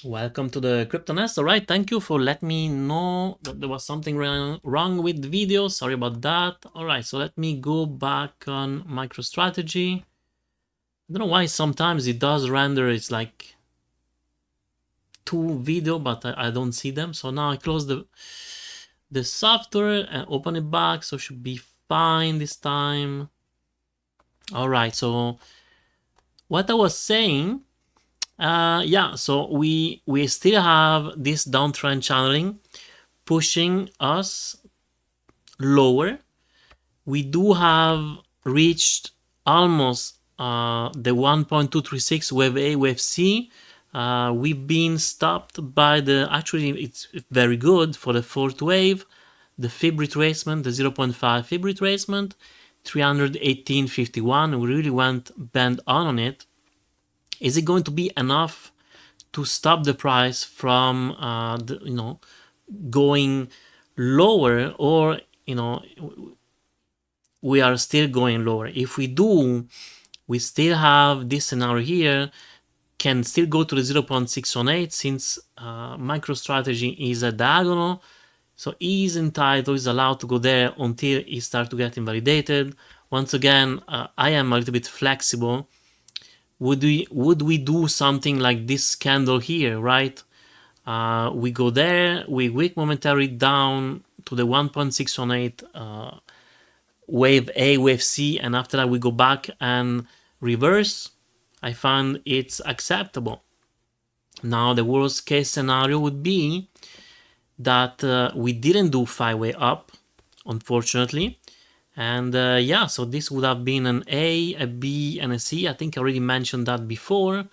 Welcome to the Crypto Nest. All right, thank you for letting me know that there was something wrong with the video. Sorry about that. All right, so let me go back on MicroStrategy. I don't know why sometimes it does render, it's like two video, but I don't see them. So now I close the software and open it back, so should be fine this time. All right, so what I was saying, yeah, so we still have this downtrend channeling pushing us lower. We do have reached almost the 1.236 wave A, wave C. We've been stopped by the, actually it's very good for the fourth wave, the fib retracement, the 0.5 fib retracement, 318.51. We really went bend on it. Is it going to be enough to stop the price from going lower, or we are still going lower? If we do, we still have this scenario here, can still go to the 0.618 since MicroStrategy is a diagonal, so is entitled, is allowed to go there until it starts to get invalidated. Once again, I am a little bit flexible. Would we do something like this candle here, right? We go there, we wick momentarily down to the 1.618 wave A, wave C, and after that we go back and reverse. I find it's acceptable. Now the worst case scenario would be that we didn't do 5-way up, unfortunately. And yeah, so this would have been an A, a B, and a C. I think I already mentioned that before.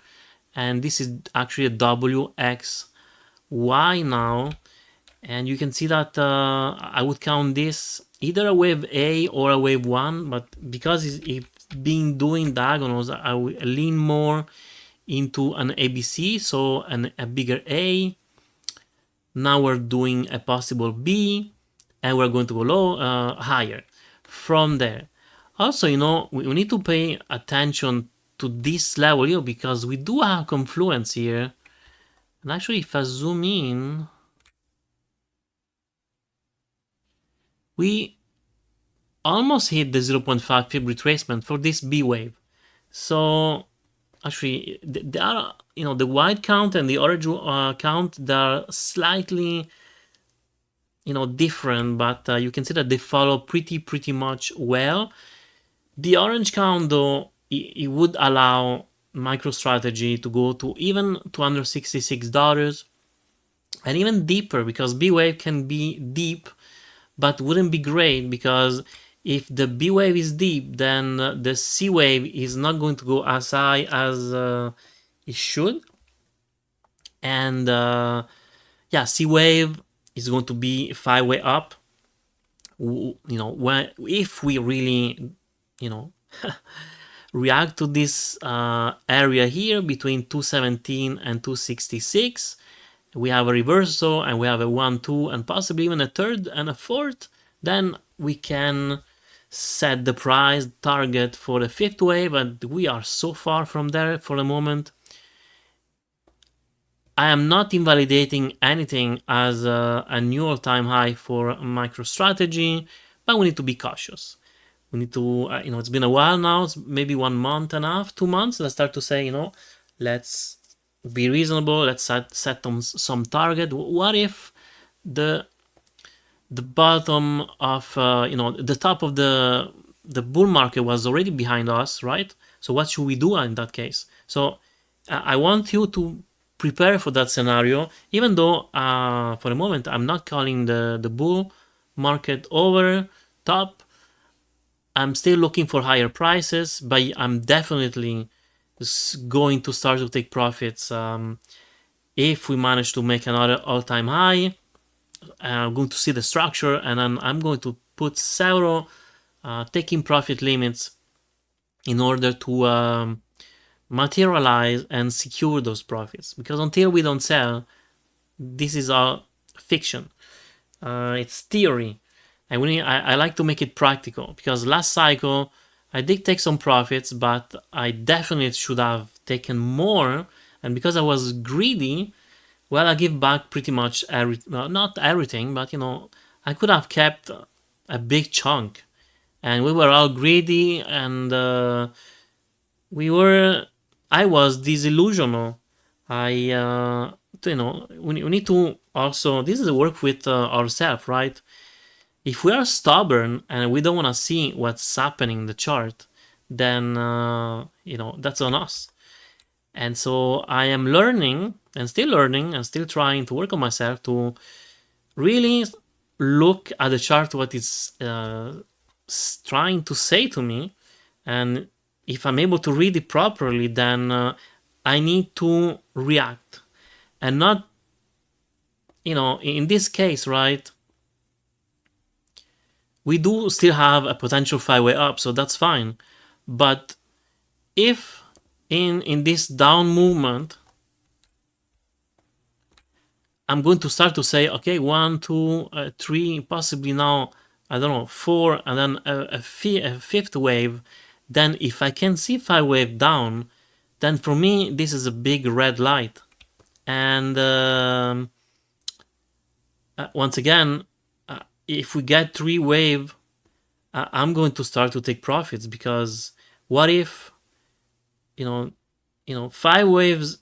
And this is actually a WXY now. And you can see that I would count this either a wave A or a wave 1. But because it's been doing diagonals, I will lean more into an ABC, so a bigger A. Now we're doing a possible B, and we're going to go low, higher from there. Also, we need to pay attention to this level here because we do have confluence here. And actually, if I zoom in, we almost hit the 0.5 fib retracement for this B wave. So actually, they are, the white count and the orange count, they are slightly different, but you can see that they follow pretty much well. The orange count, though, it would allow MicroStrategy to go to even $266 and even deeper, because B wave can be deep, but wouldn't be great, because if the B wave is deep, then the C wave is not going to go as high as it should. And yeah, C wave is going to be 5-way up. If we really react to this area here between 217 and 266, we have a reversal and we have a 1, 2, and possibly even a third and a fourth, then we can set the price target for the fifth wave, but we are so far from there for the moment. I am not invalidating anything as a new all-time high for MicroStrategy, but we need to be cautious. We need to, it's been a while now, it's maybe 1 month and a half, 2 months. Let's start to say, let's be reasonable. Let's set some target. What if the bottom of, the top of the bull market was already behind us, right? So what should we do in that case? So I want you to prepare for that scenario, even though for the moment I'm not calling the bull market over top. I'm still looking for higher prices, but I'm definitely going to start to take profits if we manage to make another all-time high. I'm going to see the structure, and then I'm going to put several taking profit limits in order to materialize and secure those profits. Because until we don't sell, this is all fiction. It's theory. I like to make it practical, because last cycle I did take some profits, but I definitely should have taken more. And because I was greedy, well, I give back pretty much not everything, but I could have kept a big chunk, and we were all greedy, and I was disillusional. We need to also, this is a work with ourselves, right? If we are stubborn and we don't want to see what's happening in the chart, then that's on us. And so I am learning and still trying to work on myself to really look at the chart, what it's trying to say to me, and if I'm able to read it properly, then I need to react, and not, in this case, right? We do still have a potential 5-way up, so that's fine. But if in this down movement, I'm going to start to say, okay, 1, 2, 3, possibly now, I don't know, 4, and then a fifth wave, then if I can see 5-wave down, then for me, this is a big red light. And once again, if we get 3-wave, I'm going to start to take profits, because what if, 5 waves,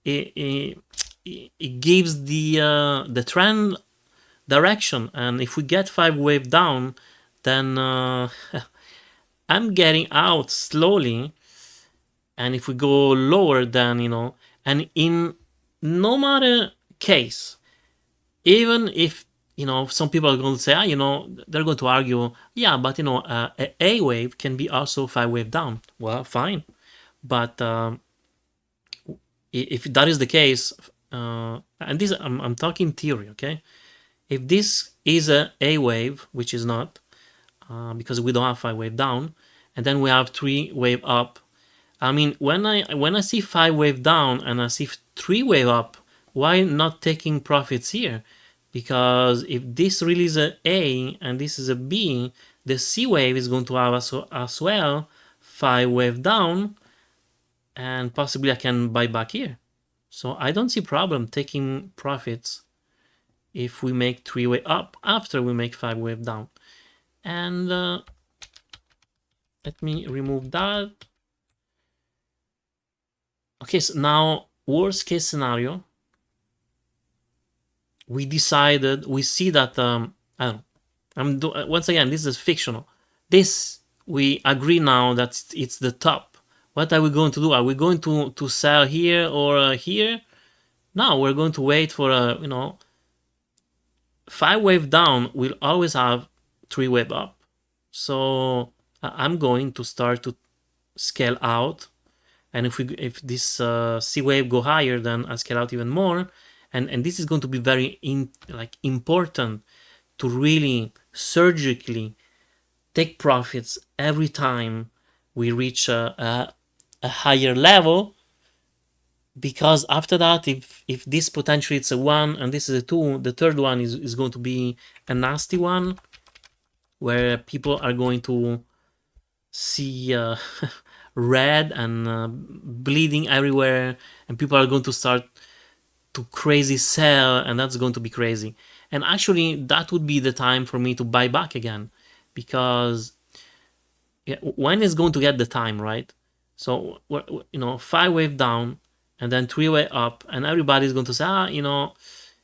it gives the trend direction, and if we get 5-wave down, then I'm getting out slowly, and if we go lower, then and in no matter case, even if some people are going to say, they're going to argue, yeah, but a wave can be also 5-wave down. Well, fine, but if that is the case, and this I'm talking theory, okay? If this is a wave, which is not, because we don't have 5-wave down, and then we have 3-wave up. I mean, when I see 5-wave down and I see 3-wave up, why not taking profits here? Because if this really is a A and this is a B, the C wave is going to have as well 5-wave down, and possibly I can buy back here. So I don't see problem taking profits if we make 3-wave up after we make 5-wave down. And let me remove that. Okay, so now worst case scenario, we see that I don't know. Once again, this is fictional. This, we agree now that it's the top. What are we going to do? Are we going to sell here or here? No, we're going to wait for 5-wave down will always have 3-wave up. So I'm going to start to scale out, and if this C wave go higher, then I scale out even more. And this is going to be very important to really surgically take profits every time we reach a higher level, because after that, if this potentially it's a 1 and this is a 2, the third one is going to be a nasty one, where people are going to see red and bleeding everywhere, and people are going to start to crazy sell, and that's going to be crazy. And actually, that would be the time for me to buy back again, because when is going to get the time, right? So 5-wave down and then 3-wave up, and everybody's going to say,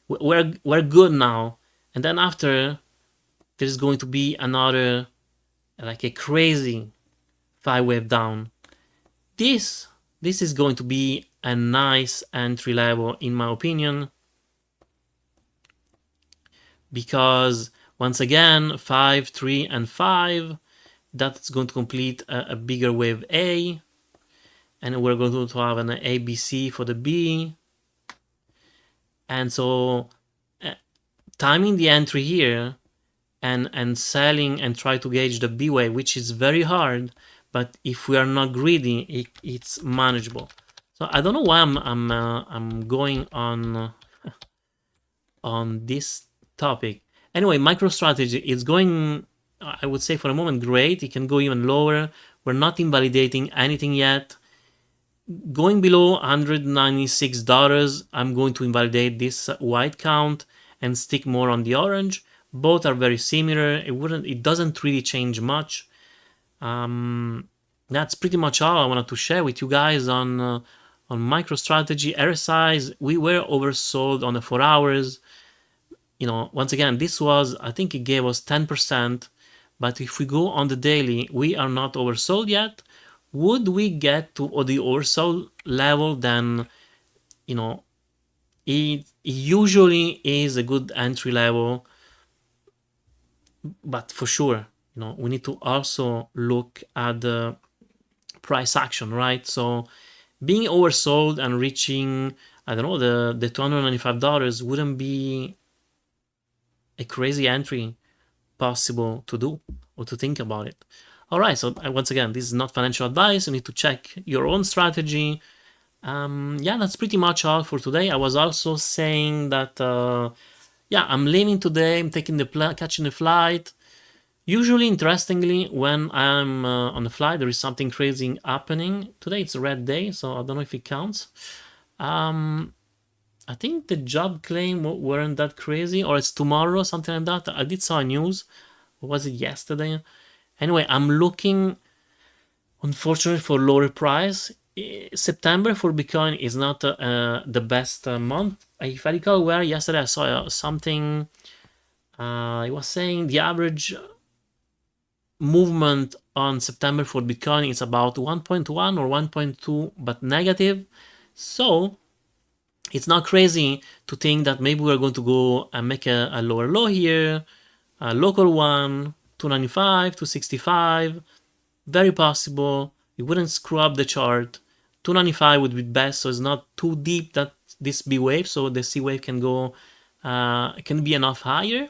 we're good now. And then after, there's going to be another, like a crazy 5-wave down. This is going to be a nice entry level, in my opinion, because once again, 5, 3, and 5, that's going to complete a bigger wave A, and we're going to have an ABC for the B. And so timing the entry here and selling and try to gauge the B wave, which is very hard, but if we are not greedy, it's manageable. So I don't know why I'm going on this topic. Anyway, MicroStrategy is going, I would say for a moment, great. It can go even lower. We're not invalidating anything yet. going below $196, I'm going to invalidate this white count and stick more on the orange. Both are very similar. It doesn't really change much. That's pretty much all I wanted to share with you guys on MicroStrategy. RSIs, we were oversold on the 4 hours. Once again, this was, I think it gave us 10%, but if we go on the daily, we are not oversold yet. Would we get to the oversold level, then, it usually is a good entry level, but for sure, we need to also look at the price action, right? So being oversold and reaching, I don't know, the $295 wouldn't be a crazy entry possible to do or to think about it. All right, so once again, this is not financial advice. You need to check your own strategy. Yeah, that's pretty much all for today. I was also saying that, yeah, I'm leaving today. I'm taking catching the flight. Usually, interestingly, when I'm on the flight, there is something crazy happening. Today it's a red day, so I don't know if it counts. I think the job claim weren't that crazy, or it's tomorrow, something like that. I did saw a news. Or was it yesterday? Anyway, I'm looking, unfortunately, for lower price. September for Bitcoin is not the best month. If I recall well, yesterday I saw something. It was saying the average movement on September for Bitcoin is about 1.1 or 1.2, but negative. So it's not crazy to think that maybe we're going to go and make a lower low here, a local one, 295, 265, very possible. It wouldn't screw up the chart. 295 would be best, so it's not too deep that this B wave, so the C wave can go, can be enough high.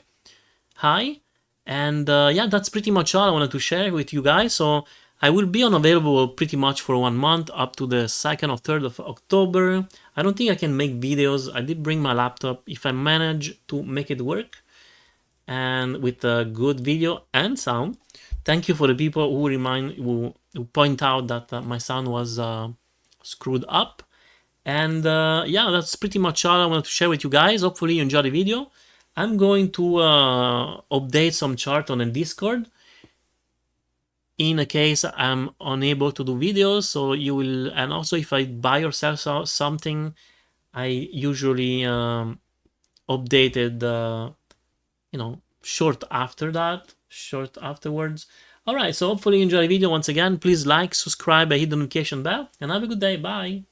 And yeah, that's pretty much all I wanted to share with you guys. So I will be unavailable pretty much for 1 month up to the 2nd or 3rd of October. I don't think I can make videos. I did bring my laptop. If I manage to make it work and with a good video and sound, thank you for the people who point out that my sound was screwed up. And yeah, that's pretty much all I wanted to share with you guys. Hopefully you enjoyed the video. I'm going to update some chart on the Discord in a case I'm unable to do videos. So you will, and also if I buy or sell something, I usually updated, short afterwards. All right, so hopefully you enjoy the video. Once again, please like, subscribe, hit the notification bell, and have a good day. Bye.